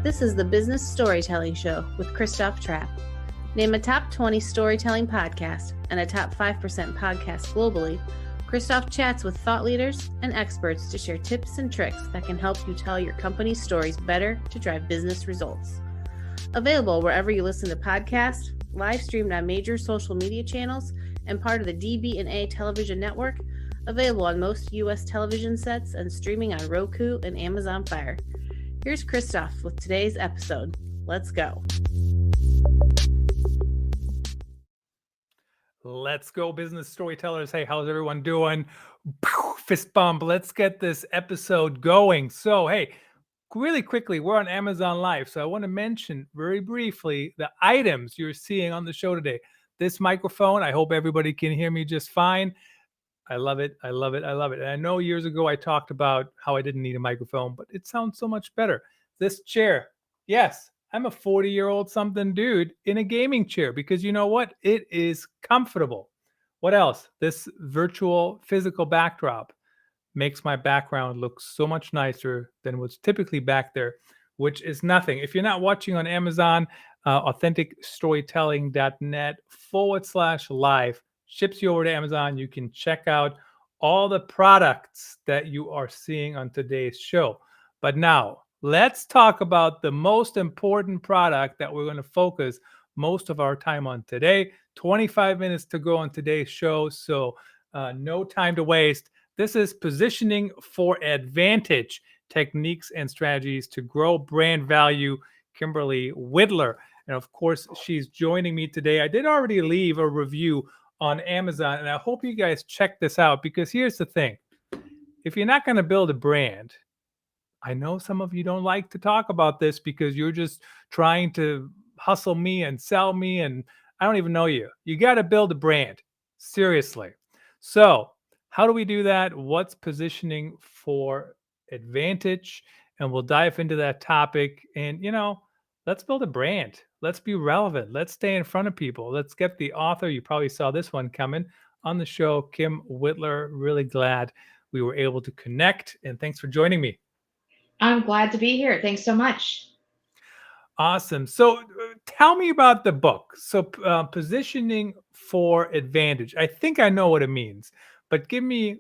This is the Business Storytelling Show with Christoph Trapp. Name a top 20 storytelling podcast and a top 5% podcast globally. Christoph chats with thought leaders and experts to share tips and tricks that can help you tell your company's stories better to drive business results. Available wherever you listen to podcasts, live streamed on major social media channels, and part of the DB&A television network, available on most U.S. television sets and streaming on Roku and Amazon Fire. Here's Christoph with today's episode. Let's go. Let's go, business storytellers. Hey, how's everyone doing? Fist bump. Let's get this episode going. So, hey, really quickly, we're on Amazon Live. So I want to mention very briefly the items you're seeing on the show today. This microphone, I hope everybody can hear me just fine. I love it. I love it. I love it. And I know years ago I talked about how I didn't need a microphone, but it sounds so much better. This chair, yes, I'm a 40-year-old something dude in a gaming chair because you know what? It is comfortable. What else? This virtual physical backdrop makes my background look so much nicer than what's typically back there, which is nothing. If you're not watching on Amazon, authenticstorytelling.net/live ships you over to Amazon. You can check out all the products that you are seeing on today's show. But now let's talk about the most important product that we're going to focus most of our time on today. 25 minutes to go on today's show, so no time to waste. This is Positioning for Advantage, Techniques and Strategies to Grow Brand Value, Kimberly Whitler. And of course, she's joining me today. I did already leave a review on Amazon, and I hope you guys check this out because here's the thing. If you're not going to build a brand, I know some of you don't like to talk about this because you're just trying to hustle me and sell me, and I don't even know you. You got to build a brand. Seriously. So how do we do that? What's positioning for advantage? And we'll dive into that topic. And, let's build a brand. Let's be relevant. Let's stay in front of people. Let's get the author. You probably saw this one coming on the show, Kim Whitler. Really glad we were able to connect. And thanks for joining me. I'm glad to be here. Thanks so much. Awesome. So tell me about the book. So Positioning for Advantage. I think I know what it means, but give me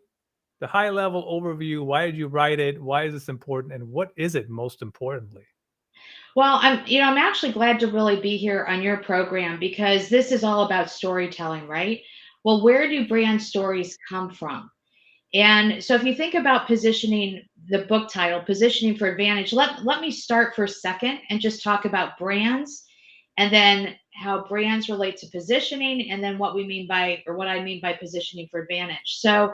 the high level overview. Why did you write it? Why is this important? And what is it most importantly? Well, I'm actually glad to really be here on your program because this is all about storytelling, right? Well, where do brand stories come from? And so if you think about positioning, the book title, Positioning for Advantage, let me start for a second and just talk about brands and then how brands relate to positioning and then what I mean by positioning for advantage. So,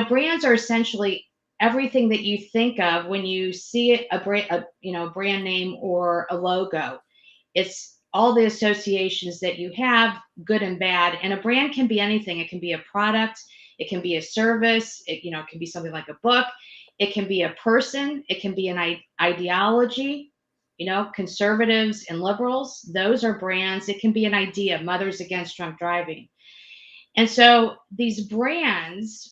brands are essentially everything that you think of when you see brand name or a logo. It's all the associations that you have, good and bad. And a brand can be anything. It can be a product, it can be a service, it can be something like a book, it can be a person, it can be an ideology. Conservatives and liberals, those are brands. It can be an idea, Mothers Against Drunk Driving. And so these brands,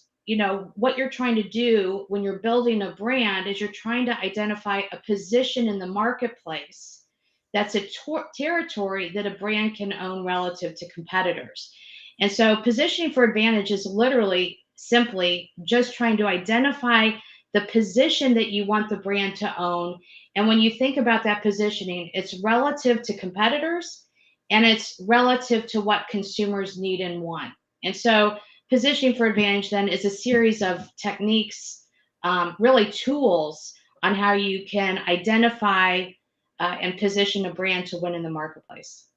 what you're trying to do when you're building a brand is you're trying to identify a position in the marketplace that's a territory that a brand can own relative to competitors. And so positioning for advantage is literally simply just trying to identify the position that you want the brand to own. And when you think about that positioning, it's relative to competitors and it's relative to what consumers need and want. And so positioning for advantage then is a series of techniques, really tools on how you can identify and position a brand to win in the marketplace.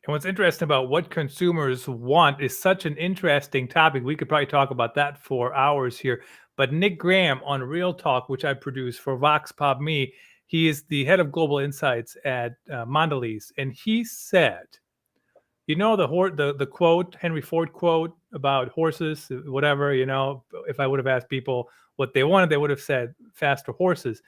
And what's interesting about what consumers want is such an interesting topic. We could probably talk about that for hours here. But Nick Graham on Real Talk, which I produce for Vox Pop Me, he is the head of global insights at Mondelez. And he said, the quote, Henry Ford quote about horses, whatever, if I would have asked people what they wanted, they would have said faster horses.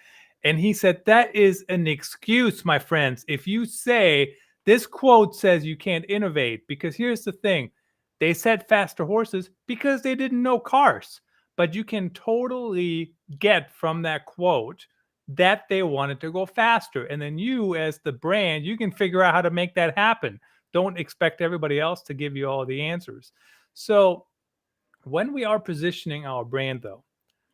And he said, that is an excuse, my friends. If you say, this quote says you can't innovate, because here's the thing. They said faster horses because they didn't know cars. But you can totally get from that quote that they wanted to go faster. And then you, as the brand, you can figure out how to make that happen. Don't expect everybody else to give you all the answers. So when we are positioning our brand, though,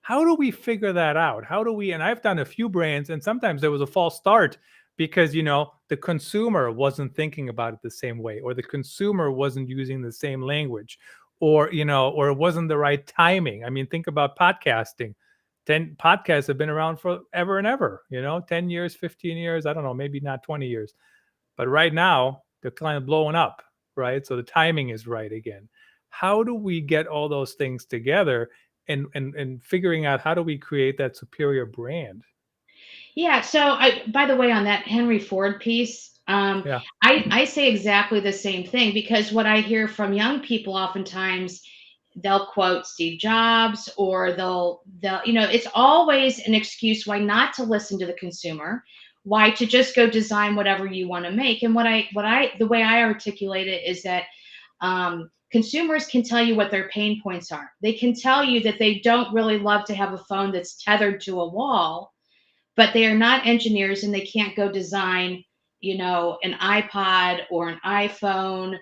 how do we figure that out? How do we, and I've done a few brands, and sometimes there was a false start because, the consumer wasn't thinking about it the same way, or the consumer wasn't using the same language, or, or it wasn't the right timing. I mean, think about podcasting. 10 podcasts have been around forever and ever, 10 years, 15 years, I don't know, maybe not 20 years. But right now, they're kind of blowing up, right? So the timing is right again. How do we get all those things together and figuring out how do we create that superior brand? Yeah. So by the way, on that Henry Ford piece, Yeah. I say exactly the same thing, because what I hear from young people oftentimes, they'll quote Steve Jobs, or they'll it's always an excuse why not to listen to the consumer, why to just go design whatever you want to make. And the way I articulate it is that consumers can tell you what their pain points are. They can tell you that they don't really love to have a phone that's tethered to a wall, but they are not engineers and they can't go design, an iPod or an iPhone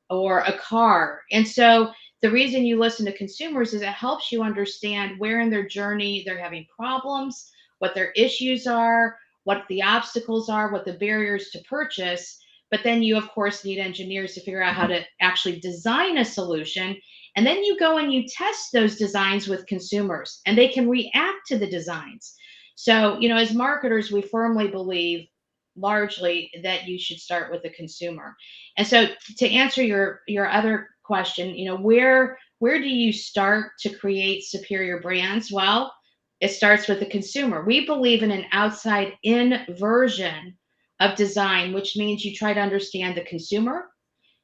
or a car. And so the reason you listen to consumers is it helps you understand where in their journey they're having problems, what their issues are, what the obstacles are, what the barriers to purchase. But then you, of course, need engineers to figure out how to actually design a solution. And then you go and you test those designs with consumers, and they can react to the designs. So, as marketers, we firmly believe largely that you should start with the consumer. And so, to answer your other question, where do you start to create superior brands? Well, it starts with the consumer. We believe in an outside in version of design, which means you try to understand the consumer,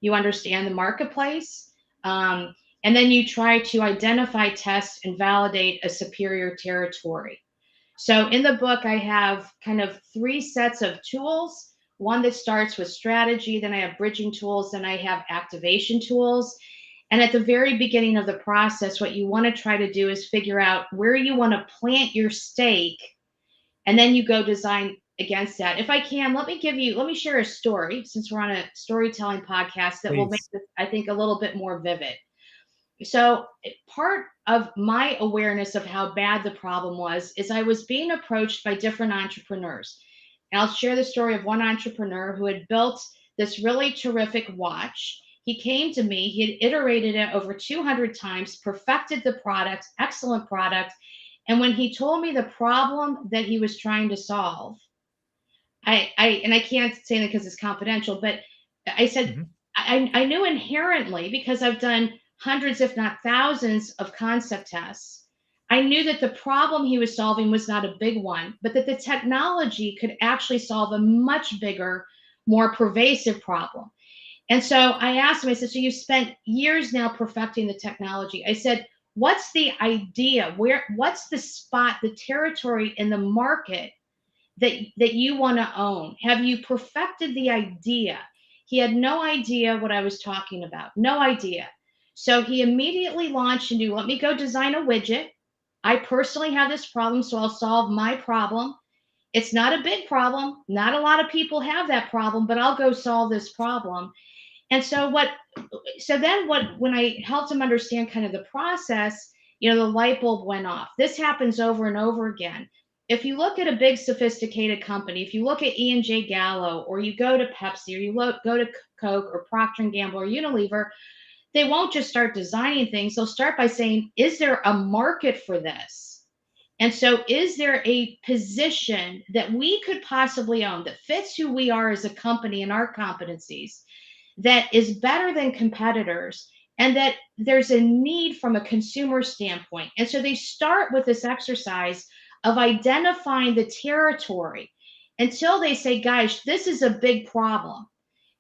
you understand the marketplace, and then you try to identify, test, and validate a superior territory. So in the book, I have kind of three sets of tools. One that starts with strategy, then I have bridging tools, then I have activation tools. And at the very beginning of the process, what you want to try to do is figure out where you want to plant your stake, and then you go design against that. If I can, let me share a story, since we're on a storytelling podcast, that will make Please. this, I think, a little bit more vivid. So part of my awareness of how bad the problem was is I was being approached by different entrepreneurs. And I'll share the story of one entrepreneur who had built this really terrific watch. He came to me, he had iterated it over 200 times, perfected the product, excellent product. And when he told me the problem that he was trying to solve, I can't say that because it's confidential, but I said, Mhm. I knew inherently, because I've done hundreds, if not thousands, of concept tests. I knew that the problem he was solving was not a big one, but that the technology could actually solve a much bigger, more pervasive problem. And so I asked him, I said, so you spent years now perfecting the technology. I said, what's the idea? What's the spot, the territory in the market that you want to own? Have you perfected the idea? He had no idea what I was talking about, no idea. So he immediately launched into, let me go design a widget. I personally have this problem, so I'll solve my problem. It's not a big problem. Not a lot of people have that problem, but I'll go solve this problem. And when I helped him understand kind of the process, the light bulb went off. This happens over and over again. If you look at a big sophisticated company, if you look at E&J Gallo, or you go to Pepsi, or you go to Coke or Procter & Gamble or Unilever, they won't just start designing things. They'll start by saying, is there a market for this? And so is there a position that we could possibly own that fits who we are as a company and our competencies, that is better than competitors, and that there's a need from a consumer standpoint? And so they start with this exercise of identifying the territory until they say, guys, this is a big problem.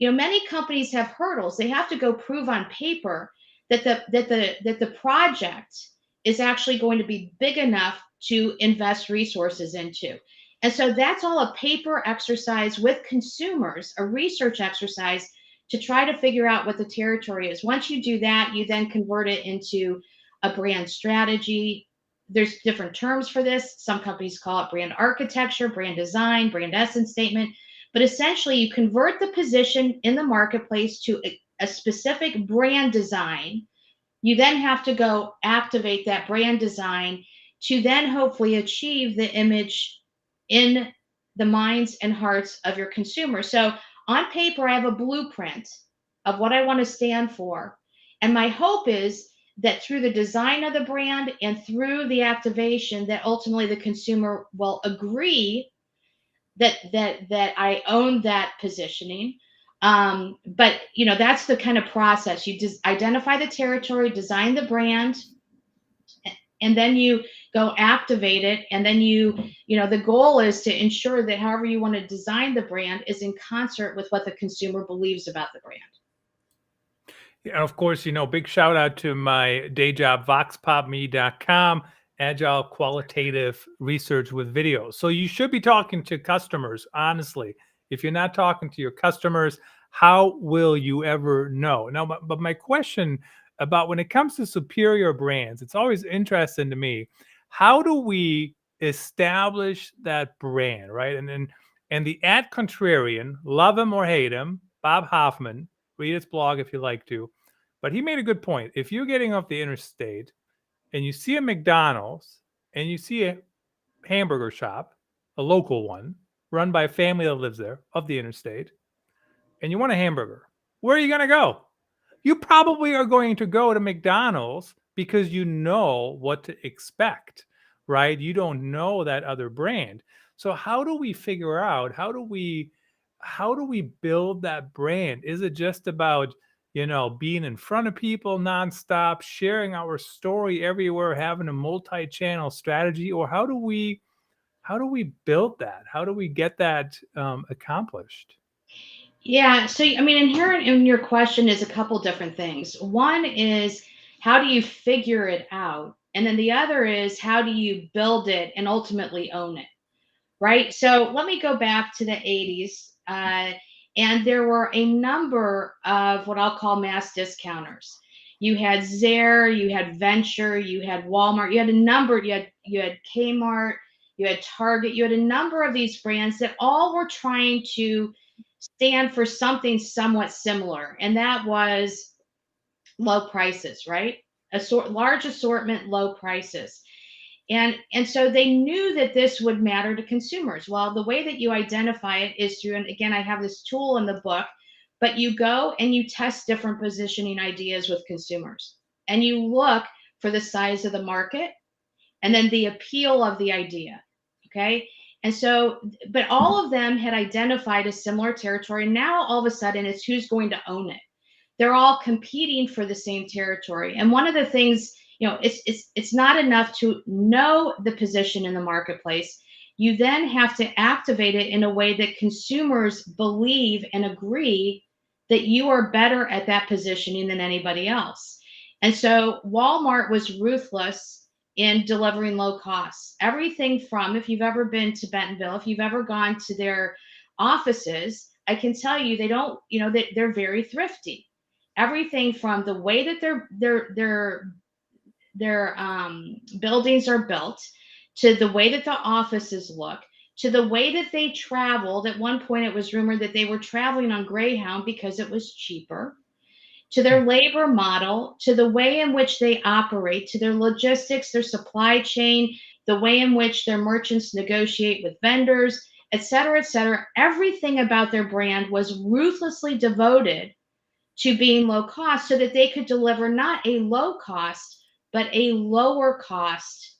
Many companies have hurdles. They have to go prove on paper that the project is actually going to be big enough to invest resources into. And so that's all a paper exercise with consumers, a research exercise to try to figure out what the territory is. Once you do that, you then convert it into a brand strategy, there's different terms for this. Some companies call it brand architecture, brand design, brand essence statement. But essentially, you convert the position in the marketplace to a specific brand design. You then have to go activate that brand design to then hopefully achieve the image in the minds and hearts of your consumer. So on paper, I have a blueprint of what I want to stand for. And my hope is that through the design of the brand and through the activation, that ultimately the consumer will agree that I own that positioning. But that's the kind of process. You just identify the territory, design the brand, and then you go activate it. And then the goal is to ensure that however you want to design the brand is in concert with what the consumer believes about the brand. And of course, big shout out to my day job, voxpopme.com, agile qualitative research with videos. So you should be talking to customers, honestly. If you're not talking to your customers, how will you ever know? Now, but my question about when it comes to superior brands, it's always interesting to me. How do we establish that brand, right? And the ad contrarian, love him or hate him, Bob Hoffman, read his blog if you like to. But he made a good point. If you're getting off the interstate and you see a McDonald's and you see a hamburger shop, a local one, run by a family that lives there of the interstate, and you want a hamburger, where are you going to go? You probably are going to go to McDonald's because you know what to expect, right? You don't know that other brand. So how do we figure out, how do we build that brand? Is it just about, being in front of people nonstop, sharing our story everywhere, having a multi-channel strategy, or how do we build that? How do we get that accomplished? Yeah. So, I mean, inherent in your question is a couple different things. One is how do you figure it out? And then the other is how do you build it and ultimately own it? Right. So let me go back to the 80s. And there were a number of what I'll call mass discounters. You had Zare, you had Venture, you had Walmart, you had a number, you had Kmart, you had Target, you had a number of these brands that all were trying to stand for something somewhat similar, and that was low prices, right? Large assortment, low prices. And so they knew that this would matter to consumers. Well, the way that you identify it is through, and again, I have this tool in the book, but you go and you test different positioning ideas with consumers. And you look for the size of the market and then the appeal of the idea. Okay. And so, but all of them had identified a similar territory. Now all of a sudden it's who's going to own it. They're all competing for the same territory. And one of the things, it's not enough to know the position in the marketplace. You then have to activate it in a way that consumers believe and agree that you are better at that positioning than anybody else. And so Walmart was ruthless in delivering low costs. Everything from, if you've ever been to Bentonville, if you've ever gone to their offices, I can tell you they don't, they're very thrifty. Everything from the way that their buildings are built, to the way that the offices look, to the way that they traveled. At one point, it was rumored that they were traveling on Greyhound because it was cheaper, to their labor model, to the way in which they operate, to their logistics, their supply chain, the way in which their merchants negotiate with vendors, et cetera, et cetera. Everything about their brand was ruthlessly devoted to being low cost so that they could deliver not a low cost, but a lower cost,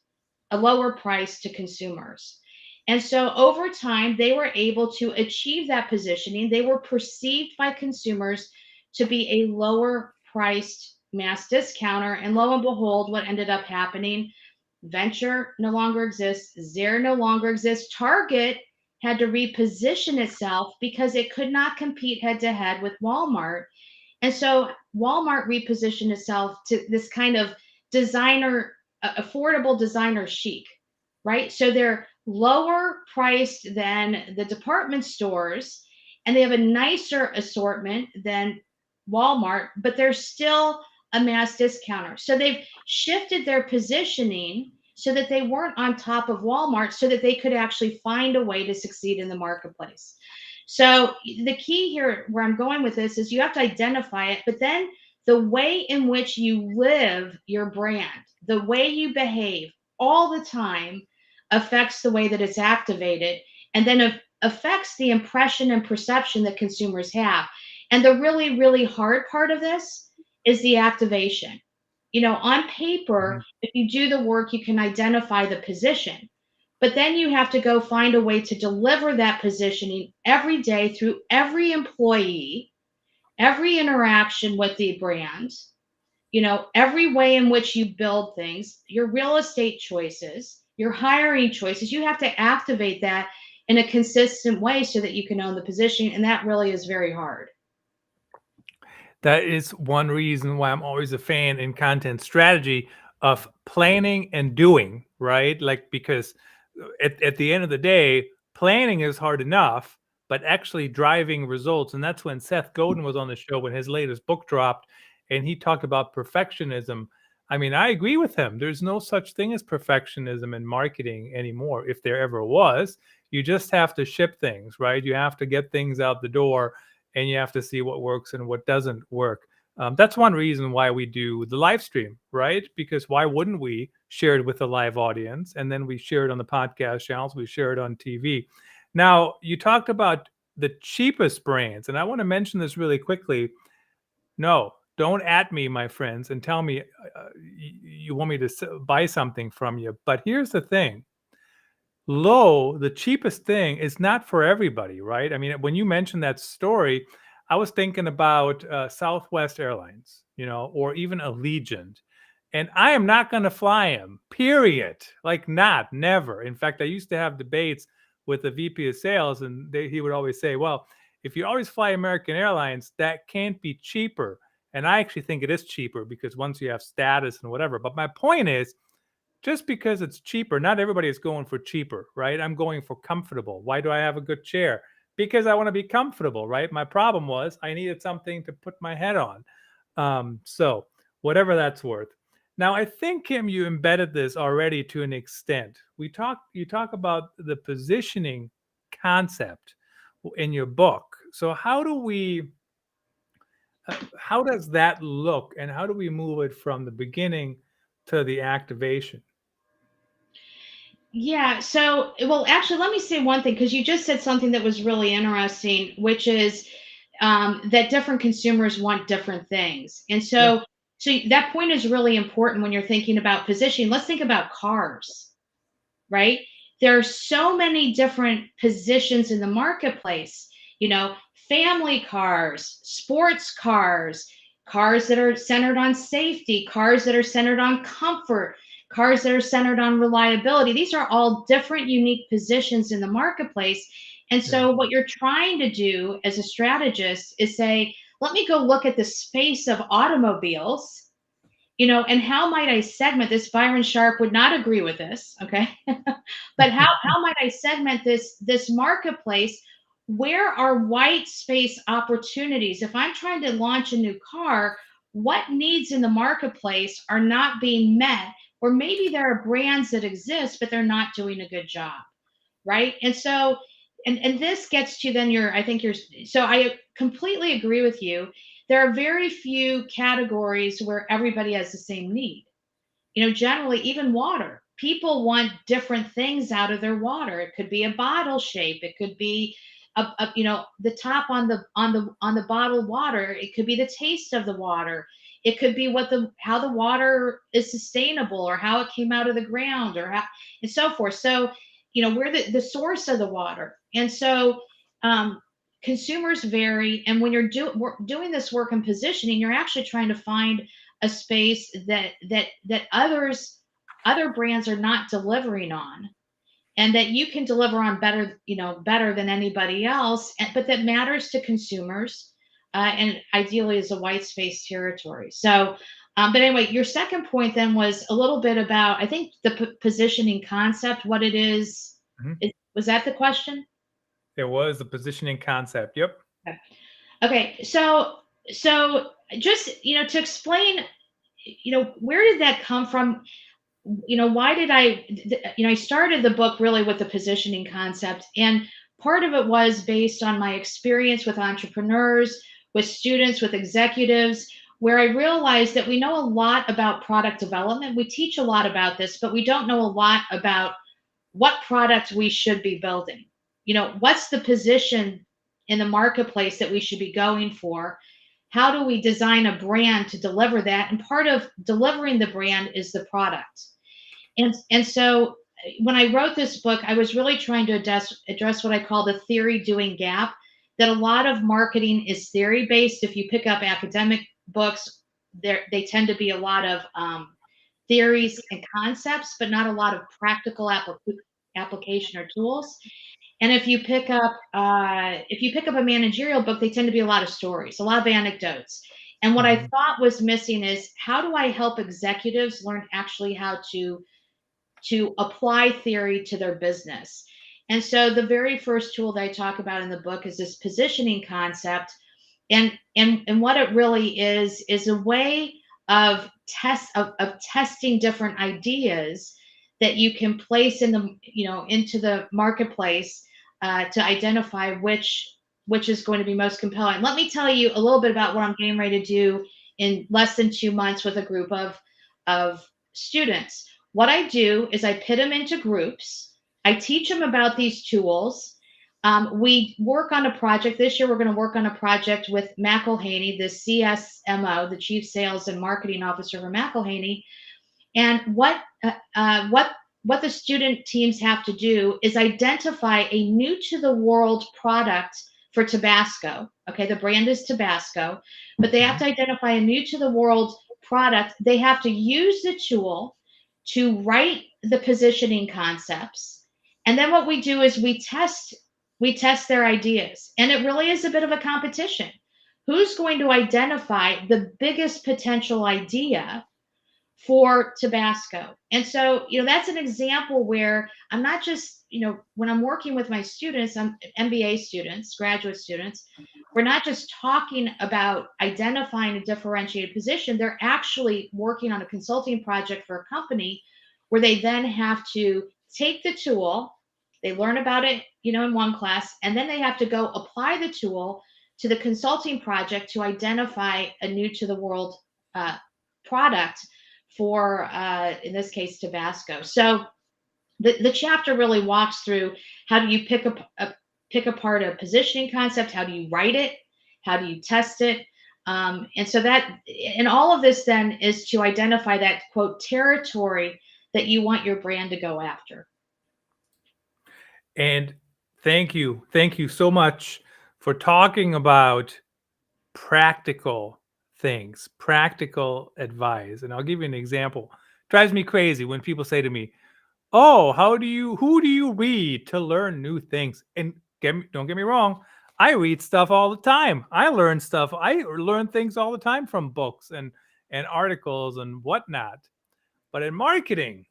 a lower price to consumers. And so over time, they were able to achieve that positioning. They were perceived by consumers to be a lower priced mass discounter. And lo and behold, what ended up happening, Venture no longer exists, Zare no longer exists. Target had to reposition itself because it could not compete head to head with Walmart. And so Walmart repositioned itself to this kind of designer, affordable designer chic, right? So they're lower priced than the department stores, and they have a nicer assortment than Walmart, but they're still a mass discounter. So they've shifted their positioning so that they weren't on top of Walmart, so that they could actually find a way to succeed in the marketplace. So the key here, where I'm going with this, is you have to identify it, but then the way in which you live your brand, the way you behave all the time affects the way that it's activated, and then affects the impression and perception that consumers have. And the really, really hard part of this is the activation. On paper, Mhm. if you do the work, you can identify the position. But then you have to go find a way to deliver that positioning every day through every employee, every interaction with the brand, every way in which you build things, your real estate choices, your hiring choices. You have to activate that in a consistent way so that you can own the position. And that really is very hard. That is one reason why I'm always a fan in content strategy of planning and doing, right? Like, because at the end of the day, planning is hard enough, but actually driving results. And that's when Seth Godin was on the show when his latest book dropped and he talked about perfectionism. I mean, I agree with him. There's no such thing as perfectionism in marketing anymore. If there ever was, you just have to ship things, right? You have to get things out the door and you have to see what works and what doesn't work. That's one reason why we do the live stream, right? Because why wouldn't we share it with a live audience? And then we share it on the podcast channels, we share it on TV. Now, you talked about the cheapest brands, and I want to mention this really quickly. No, don't at me, my friends, and tell me you want me to buy something from you. But here's the thing: the cheapest thing is not for everybody, right? I mean, when you mentioned that story, I was thinking about Southwest Airlines, or even Allegiant. And I am not going to fly him, period. Like, never. In fact, I used to have debates with the VP of sales, and he would always say, well, if you always fly American Airlines, that can't be cheaper. And I actually think it is cheaper because once you have status and whatever. But my point is, just because it's cheaper, not everybody is going for cheaper, right? I'm going for comfortable. Why do I have a good chair? Because I want to be comfortable, right? My problem was I needed something to put my head on. So whatever that's worth. Now, I think, Kim, you embedded this already to an extent. You talk about the positioning concept in your book. So how does that look, and how do we move it from the beginning to the activation? Yeah. So, well, actually, let me say one thing, because you just said something that was really interesting, which is that different consumers want different things. And Yeah. so that point is really important when you're thinking about positioning. Let's think about cars, right? There are so many different positions in the marketplace, family cars, sports cars, cars that are centered on safety, cars that are centered on comfort, cars that are centered on reliability. These are all different, unique positions in the marketplace. And Yeah. so, what you're trying to do as a strategist is say, let me go look at the space of automobiles, and how might I segment this? Byron Sharp would not agree with this, okay? But how might I segment this marketplace? Where are white space opportunities? If I'm trying to launch a new car, what needs in the marketplace are not being met? Or maybe there are brands that exist, but they're not doing a good job, right? And so, and this gets to then I think so I completely agree with you. There are very few categories where everybody has the same need. Generally, even water, people want different things out of their water. It could be a bottle shape, it could be the top on the bottled water, it could be the taste of the water, it could be how the water is sustainable, or how it came out of the ground, or how, and so forth. So where the source of the water. And so consumers vary, and when you're doing this work in positioning, you're actually trying to find a space that other brands are not delivering on, and that you can deliver on better than anybody else, but that matters to consumers, and ideally is a white space territory. So but anyway, your second point then was a little bit about, I think, the positioning concept, what it is. Mhm. Was that the question? It was the positioning concept. Yep. Okay. Okay, so just to explain, where did that come from? why did I started the book really with the positioning concept. And part of it was based on my experience with entrepreneurs, with students, with executives, where I realized that we know a lot about product development. We teach a lot about this, but we don't know a lot about what product we should be building. What's the position in the marketplace that we should be going for? How do we design a brand to deliver that? And part of delivering the brand is the product. And so when I wrote this book, I was really trying to address what I call the theory doing gap, that a lot of marketing is theory based. If you pick up academic books, they tend to be a lot of theories and concepts, but not a lot of practical application or tools. And if you pick up a managerial book, they tend to be a lot of stories, a lot of anecdotes. And what I thought was missing is, how do I help executives learn actually how to apply theory to their business? And so the very first tool that I talk about in the book is this positioning concept. And what it really is a way of testing different ideas that you can place into the marketplace, to identify which is going to be most compelling. Let me tell you a little bit about what I'm getting ready to do in less than 2 months with a group of students. What I do is I pit them into groups. I teach them about these tools. We work on a project. This year, we're going to work on a project with McElhaney, the CSMO, the Chief Sales and Marketing Officer for McElhaney. And what the student teams have to do is identify a new to the world product for Tabasco. Okay, the brand is Tabasco, but they have to identify a new to the world product. They have to use the tool to write the positioning concepts. And then what we do is we test their ideas. And it really is a bit of a competition. Who's going to identify the biggest potential idea for Tabasco? And so, that's an example where I'm not just, when I'm working with my students, I'm MBA students, graduate students, we're not just talking about identifying a differentiated position. They're actually working on a consulting project for a company where they then have to take the tool, they learn about it, in one class, and then they have to go apply the tool to the consulting project to identify a new to the world product for, in this case, Tabasco. So the chapter really walks through, how do you pick apart a positioning concept? How do you write it? How do you test it? And all of this then is to identify that, quote, territory that you want your brand to go after. And thank you so much for talking about practical things, practical advice. And I'll give you an example. It drives me crazy when people say to me, "Oh, who do you read to learn new things?" And don't get me wrong, I read stuff all the time. I learn things all the time from books and articles and whatnot. But in marketing,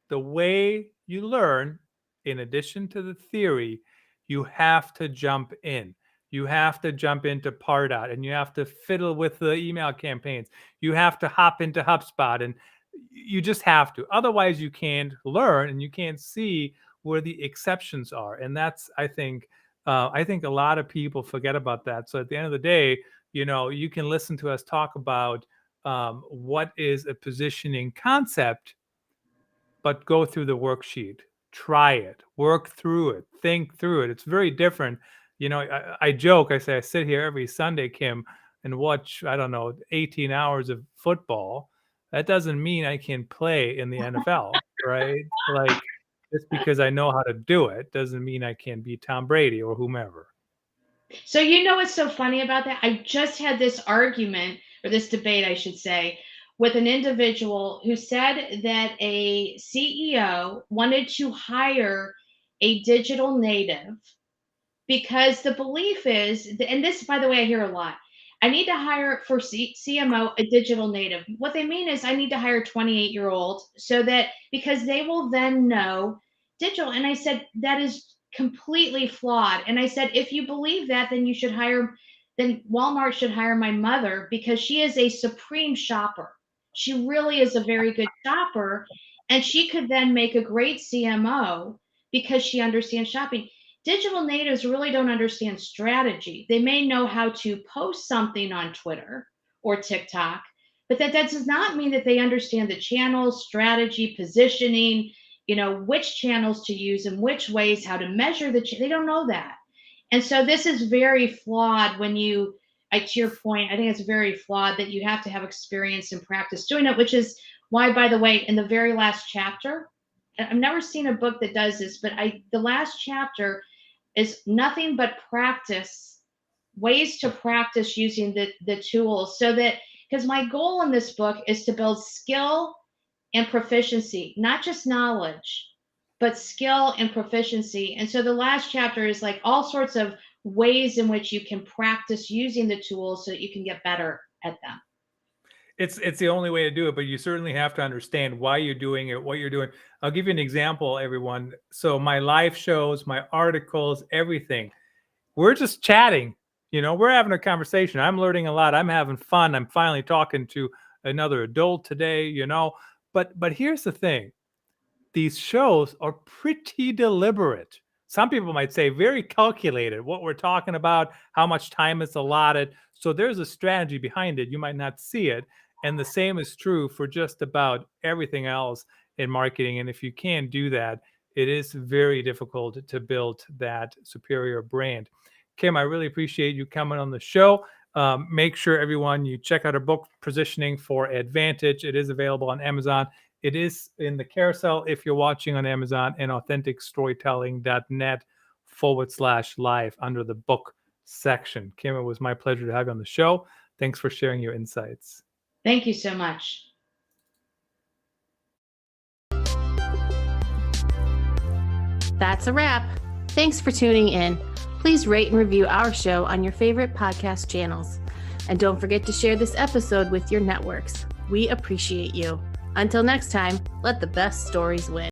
the way you learn, in addition to the theory, you have to jump in. You have to jump into Pardot, and you have to fiddle with the email campaigns. You have to hop into HubSpot, and you just have to. Otherwise, you can't learn and you can't see where the exceptions are. And that's, I think a lot of people forget about that. So at the end of the day, you can listen to us talk about what is a positioning concept, but go through the worksheet, try it, work through it, think through it. It's very different. I joke, I say I sit here every Sunday, Kim, and watch, I don't know, 18 hours of football. That doesn't mean I can play in the NFL, right? Like, just because I know how to do it doesn't mean I can be Tom Brady or whomever. So, what's so funny about that? I just had this argument, or this debate, I should say, with an individual who said that a CEO wanted to hire a digital native because the belief is, and this, by the way, I hear a lot, I need to hire for CMO a digital native. What they mean is, I need to hire a 28-year-old because they will then know digital. And I said, that is completely flawed. And I said, if you believe that, then Walmart should hire my mother, because she is a supreme shopper. She really is a very good shopper. And she could then make a great CMO because she understands shopping. Digital natives really don't understand strategy. They may know how to post something on Twitter or TikTok, but that does not mean that they understand the channels, strategy, positioning, which channels to use in which ways, how to measure they don't know that. And so this is very flawed when to your point, I think it's very flawed that you have to have experience and practice doing it, which is why, by the way, in the very last chapter, I've never seen a book that does this, but the last chapter is nothing but practice, ways to practice using the tools, so that, because my goal in this book is to build skill and proficiency, not just knowledge, but skill and proficiency. And so the last chapter is like all sorts of ways in which you can practice using the tools so that you can get better at them. It's the only way to do it, but you certainly have to understand why you're doing it, what you're doing. I'll give you an example, everyone. So my live shows, my articles, everything, we're just chatting. We're having a conversation. I'm learning a lot. I'm having fun. I'm finally talking to another adult today, But here's the thing. These shows are pretty deliberate. Some people might say very calculated, what we're talking about, how much time is allotted. So there's a strategy behind it. You might not see it. And the same is true for just about everything else in marketing. And if you can't do that, it is very difficult to build that superior brand. Kim, I really appreciate you coming on the show. Make sure, everyone, you check out our book, Positioning for Advantage. It is available on Amazon. It is in the carousel if you're watching on Amazon, and authenticstorytelling.net/live under the book section. Kim, it was my pleasure to have you on the show. Thanks for sharing your insights. Thank you so much. That's a wrap. Thanks for tuning in. Please rate and review our show on your favorite podcast channels. And don't forget to share this episode with your networks. We appreciate you. Until next time, let the best stories win.